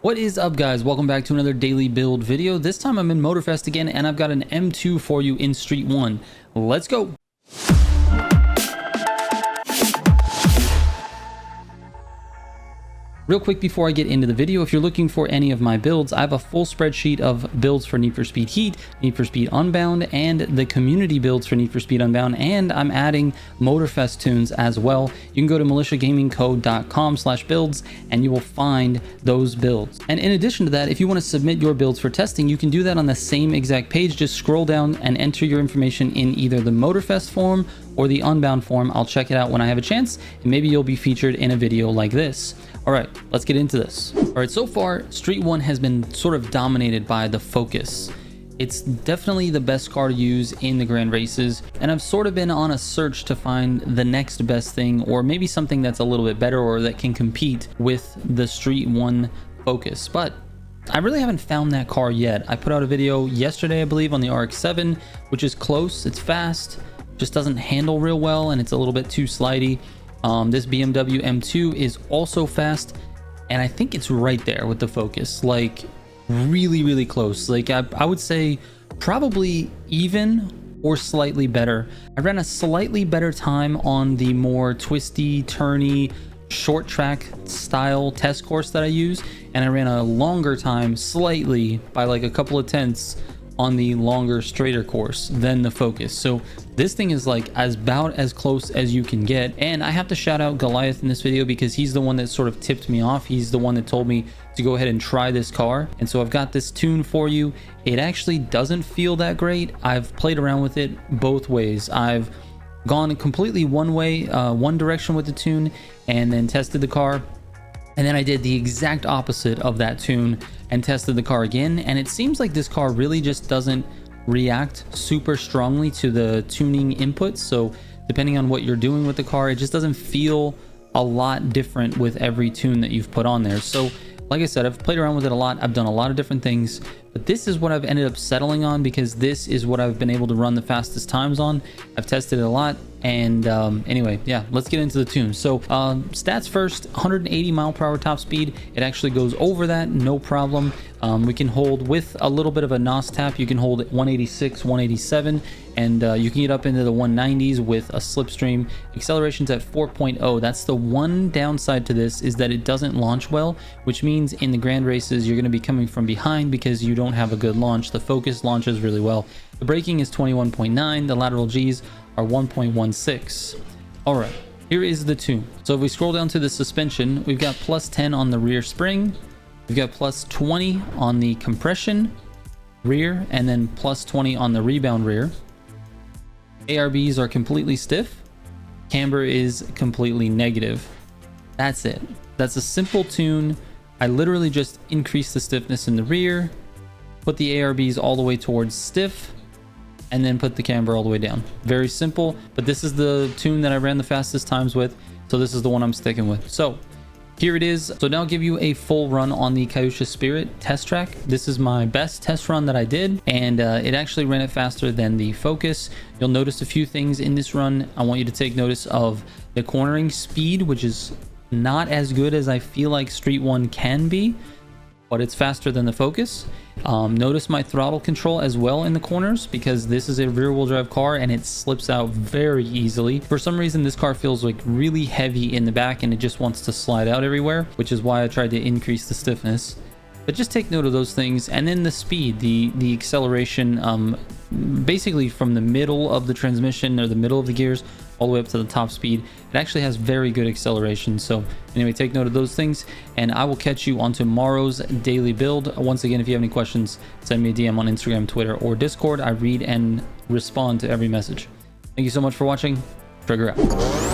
What is up, guys? Welcome back to another daily build video. This time I'm in Motorfest again, and I've got an M2 for you in Street 1. Let's go. Real quick before I get into the video, if you're looking for any of my builds, I have a full spreadsheet of builds for Need for Speed Heat, Need for Speed Unbound, and the community builds for Need for Speed Unbound, and I'm adding Motorfest tunes as well. You can go to militiagamingco.com/builds and you will find those builds. And in addition to that, if you want to submit your builds for testing, you can do that on the same exact page. Just scroll down and enter your information in either the Motorfest form or the Unbound form. I'll check it out when I have a chance, and maybe you'll be featured in a video like this. All right, let's get into this. All right, so far, Street 1 has been sort of dominated by the Focus. It's definitely the best car to use in the grand races, and I've sort of been on a search to find the next best thing, or maybe something that's a little bit better or that can compete with the Street 1 Focus. But I really haven't found that car yet. I put out a video yesterday, I believe, on the RX-7, which is close, it's fast, just doesn't handle real well, and it's a little bit too slidey. This BMW M2 is also fast, and I think it's right there with the Focus, like really close. Like I would say probably even or slightly better. I ran a slightly better time on the more twisty, turny, short track style test course that I use, and I ran a longer time slightly by like a couple of tenths on the longer, straighter course than the Focus. So this thing is like about as close as you can get. And I have to shout out Goliath in this video because he's the one that sort of tipped me off. He's the one that told me to go ahead and try this car. And so I've got this tune for you. It actually doesn't feel that great. I've played around with it both ways. I've gone completely one way, one direction with the tune, and then tested the car. And then I did the exact opposite of that tune and tested the car again. And it seems like this car really just doesn't react super strongly to the tuning inputs. So depending on what you're doing with the car, it just doesn't feel a lot different with every tune that you've put on there. So like I said, I've played around with it a lot. I've done a lot of different things, but this is what I've ended up settling on because this is what I've been able to run the fastest times on. I've tested it a lot. And anyway, yeah, let's get into the tunes. So stats first, 180 mile/hour top speed. It actually goes over that, no problem. We can hold with a little bit of a NOS tap. You can hold 186, 187, and you can get up into the 190s with a slipstream. Acceleration's at 4.0. That's the one downside to this, is that it doesn't launch well, which means in the grand races, you're going to be coming from behind because you don't have a good launch. The Focus launches really well. The braking is 21.9. The lateral Gs are 1.16. All right, here is the tune. So if we scroll down to the suspension, we've got plus 10 on the rear spring, we've got plus 20 on the compression rear, and then plus 20 on the rebound rear. ARBs are completely stiff. Camber is completely negative. That's it. That's a simple tune. I literally just increased the stiffness in the rear, put the ARBs all the way towards stiff, and then put the camber all the way down. Very simple, but this is the tune that I ran the fastest times with, so this is the one I'm sticking with. So here it is. So now I'll give you a full run on the Kyosha Spirit test track. This is my best test run that I did, and it actually ran it faster than the Focus. You'll notice a few things in this run. I want you to take notice of the cornering speed, which is not as good as I feel like Street 1 can be, but it's faster than the Focus. Notice my throttle control as well in the corners, because this is a rear-wheel drive car and it slips out very easily. For some reason, this car feels like really heavy in the back and it just wants to slide out everywhere, which is why I tried to increase the stiffness. But just take note of those things. And then the speed, the acceleration, basically from the middle of the transmission or the middle of the gears all the way up to the top speed, it actually has very good acceleration. So anyway, take note of those things, and I will catch you on tomorrow's daily build. Once again, if you have any questions, send me a DM on Instagram, Twitter, or Discord. I read and respond to every message. Thank you so much for watching. Trigger out.